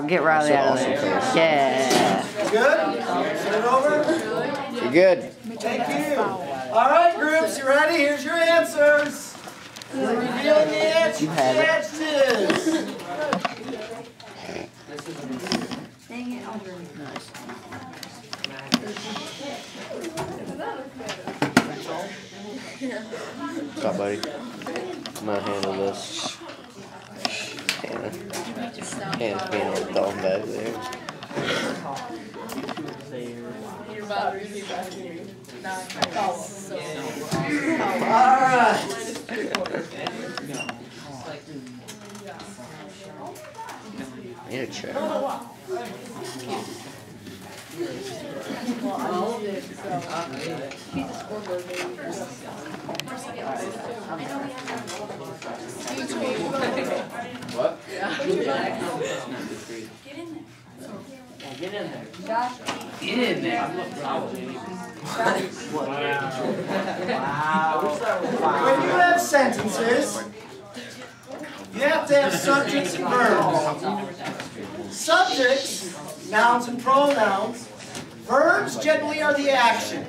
Get Riley out of there. Yeah. Good? Turn it over. You're good. Thank you. All right, groups, you ready? Here's your answers. We're revealing the adjectives. Dang it. Nice. What's up, buddy? I'm gonna handle this. Hannah's being all dumb back there. Alright. I need a chair. What? Get in there. Get in there. When you have sentences, you have to have subjects and verbs. Subjects, nouns and pronouns. Verbs generally are the action.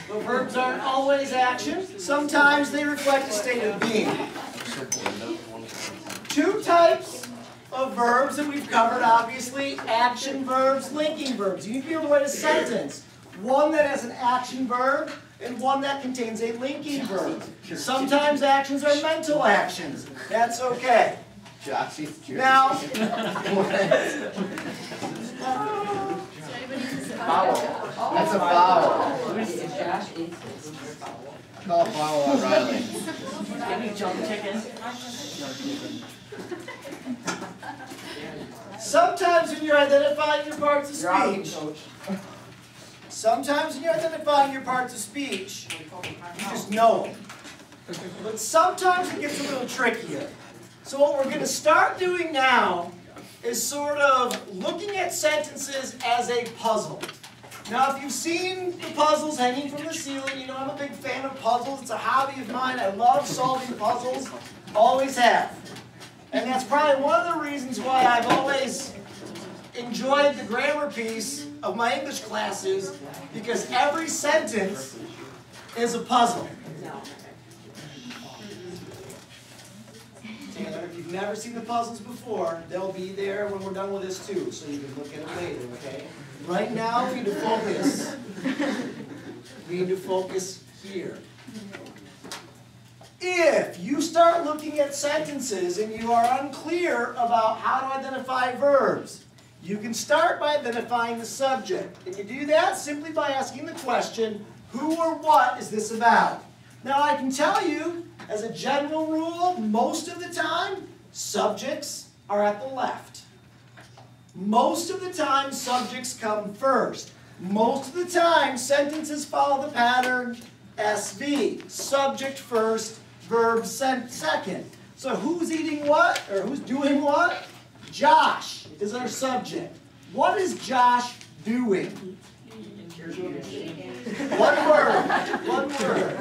But verbs aren't always action. Sometimes they reflect a state of being. Two types of verbs that we've covered, obviously: action verbs, linking verbs. You need to be able to write a sentence. One that has an action verb and one that contains a linking verb. Sometimes actions are mental actions. That's okay. Now, That's a foul. Call a foul on Riley. Can you jump chicken? sometimes when you're identifying your parts of speech, you just know them. But sometimes it gets a little trickier. So what we're going to start doing now is sort of looking at sentences as a puzzle. Now, if you've seen the puzzles hanging from the ceiling, you know I'm a big fan of puzzles. It's a hobby of mine. I love solving puzzles. Always have. And that's probably one of the reasons why I've always enjoyed the grammar piece of my English classes, because every sentence is a puzzle. Taylor, if you've never seen the puzzles before, they'll be there when we're done with this too, so you can look at them later, okay? Right now, we need to focus. We need to focus here. If you start looking at sentences and you are unclear about how to identify verbs, you can start by identifying the subject. And you do that simply by asking the question, who or what is this about? Now, I can tell you, as a general rule, most of the time, subjects are at the left. Most of the time, subjects come first. Most of the time, sentences follow the pattern SV. Subject first, verb second. So who's eating what, or who's doing what? Josh is our subject. What is Josh doing? One word. One word.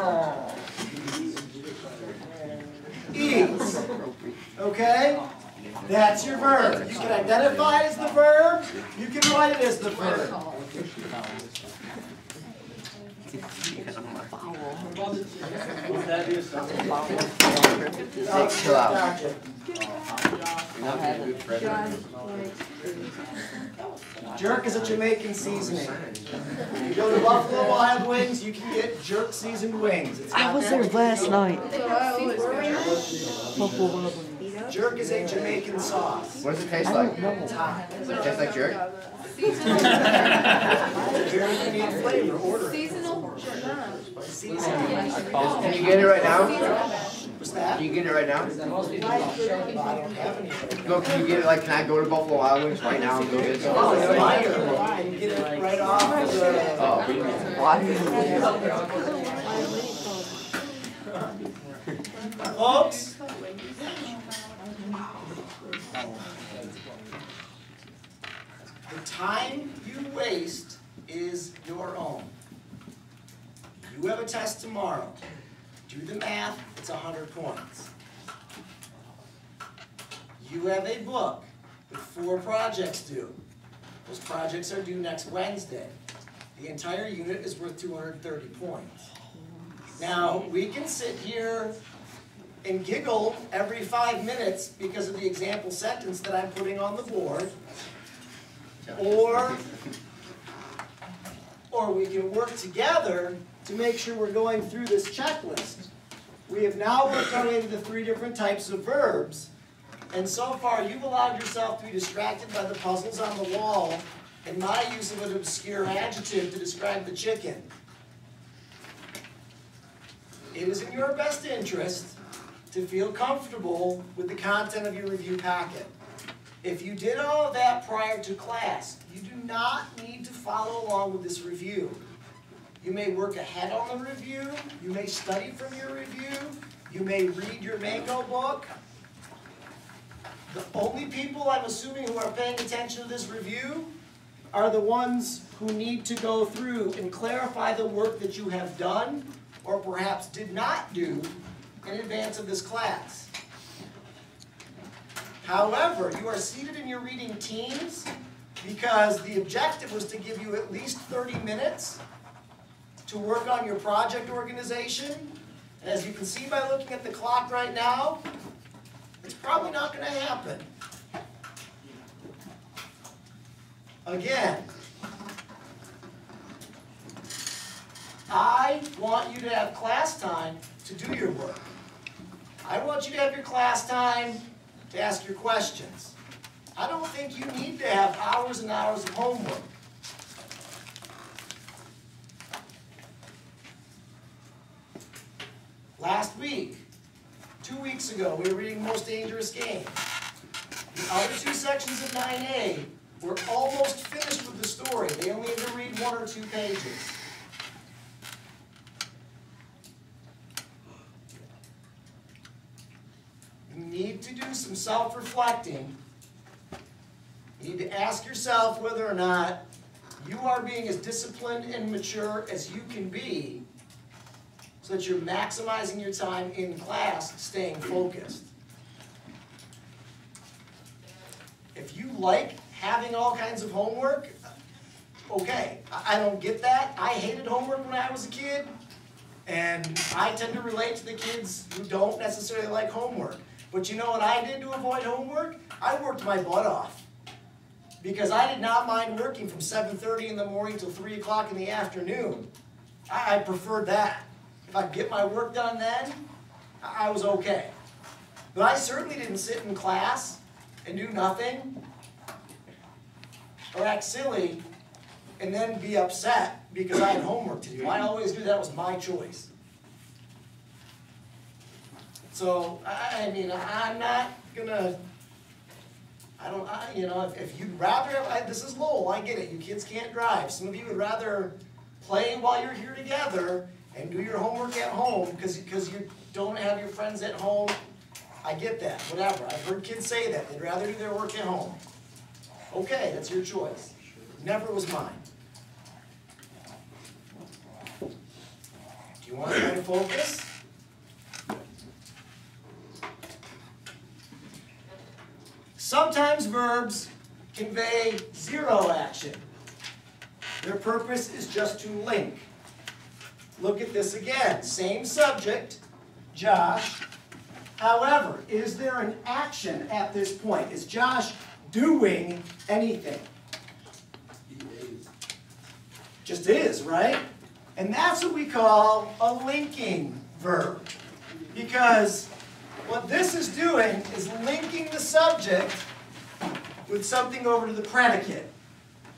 Eats. Okay? That's your verb. You can identify it as the verb. You can write it as the verb. Chill out. Jerk is a Jamaican seasoning. You go to Buffalo Wild Wings, you can get jerk seasoned wings. I was there last night. Jerk is a Jamaican sauce. What does it taste like? It's hot. Does it taste like jerk? Very unique flavor. Order it. Can you get it right now? What's that? Can you get it right now? I don't have any. No, can you get it, like, can I go to Buffalo Wild Wings right now and go get some? Oh, it's fine. You can get it right off the... Oh. Folks, the time you waste is your own. You have a test tomorrow. Do the math, it's 100 points. You have a book. with 4 projects due. Those projects are due next Wednesday. The entire unit is worth 230 points. Now, we can sit here and giggle every 5 minutes because of the example sentence that I'm putting on the board, or we can work together to make sure we're going through this checklist. We have now worked our way to the 3 different types of verbs, and so far you've allowed yourself to be distracted by the puzzles on the wall and my use of an obscure adjective to describe the chicken. It is in your best interest to feel comfortable with the content of your review packet. If you did all of that prior to class, you do not need to follow along with this review. You may work ahead on the review, you may study from your review, you may read your Mango book. The only people I'm assuming who are paying attention to this review are the ones who need to go through and clarify the work that you have done or perhaps did not do in advance of this class. However, you are seated in your reading teams because the objective was to give you at least 30 minutes to work on your project organization. And as you can see by looking at the clock right now, it's probably not going to happen. Again, I want you to have class time to do your work. I want you to have your class time to ask your questions. I don't think you need to have hours and hours of homework. Last week, 2 weeks ago, we were reading Most Dangerous Game. The other 2 sections of 9A were almost finished with the story. They only had to read 1 or 2 pages. You need to do some self-reflecting. You need to ask yourself whether or not you are being as disciplined and mature as you can be so that you're maximizing your time in class, staying focused. If you like having all kinds of homework, okay, I don't get that. I hated homework when I was a kid, and I tend to relate to the kids who don't necessarily like homework. But you know what I did to avoid homework? I worked my butt off. Because I did not mind working from 7:30 in the morning till 3 o'clock in the afternoon. I preferred that. If I could get my work done then, I was okay. But I certainly didn't sit in class and do nothing or act silly and then be upset because I had homework to do. I always knew that was my choice. So, I mean, I'm not gonna, you know, if you'd rather, this is Lowell, I get it, you kids can't drive. Some of you would rather play while you're here together and do your homework at home because you don't have your friends at home. I get that, whatever. I've heard kids say that. They'd rather do their work at home. Okay, that's your choice. Never was mine. Do you want to try to focus? Sometimes verbs convey zero action. Their purpose is just to link. Look at this again. Same subject, Josh. However, is there an action at this point? Is Josh doing anything? He is. Just is, right? And that's what we call a linking verb. Because what this is doing is linking the subject with something over to the predicate.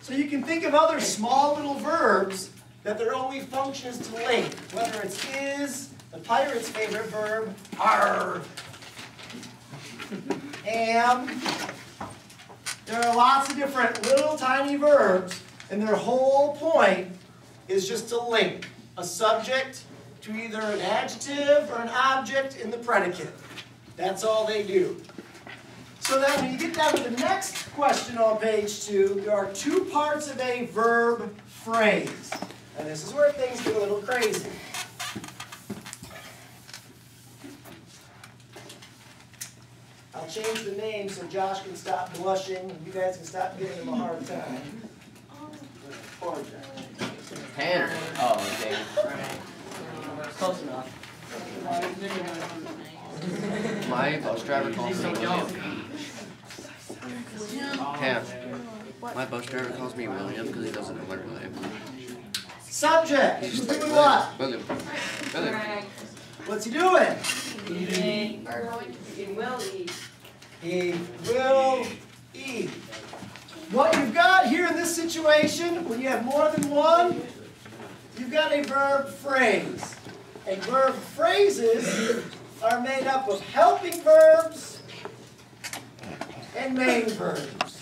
So you can think of other small little verbs that their only function is to link, whether it's is, the pirate's favorite verb, are, am. There are lots of different little tiny verbs, and their whole point is just to link a subject to either an adjective or an object in the predicate. That's all they do. So then when you get down to the next question on page 2, there are 2 parts of a verb phrase. And this is where things get a little crazy. I'll changed the name so Josh can stop blushing and you guys can stop giving him a hard time. Poor Josh. Tanner. Oh, okay. Close enough. My bus driver calls me William. Tanner. My bus driver calls me William because he doesn't know my real name. Subject. Who's doing what? William. William. What's he doing? Eating. He will eat. He will eat. What you've got here in this situation, when you have more than one, you've got a verb phrase. And verb phrases are made up of helping verbs and main verbs.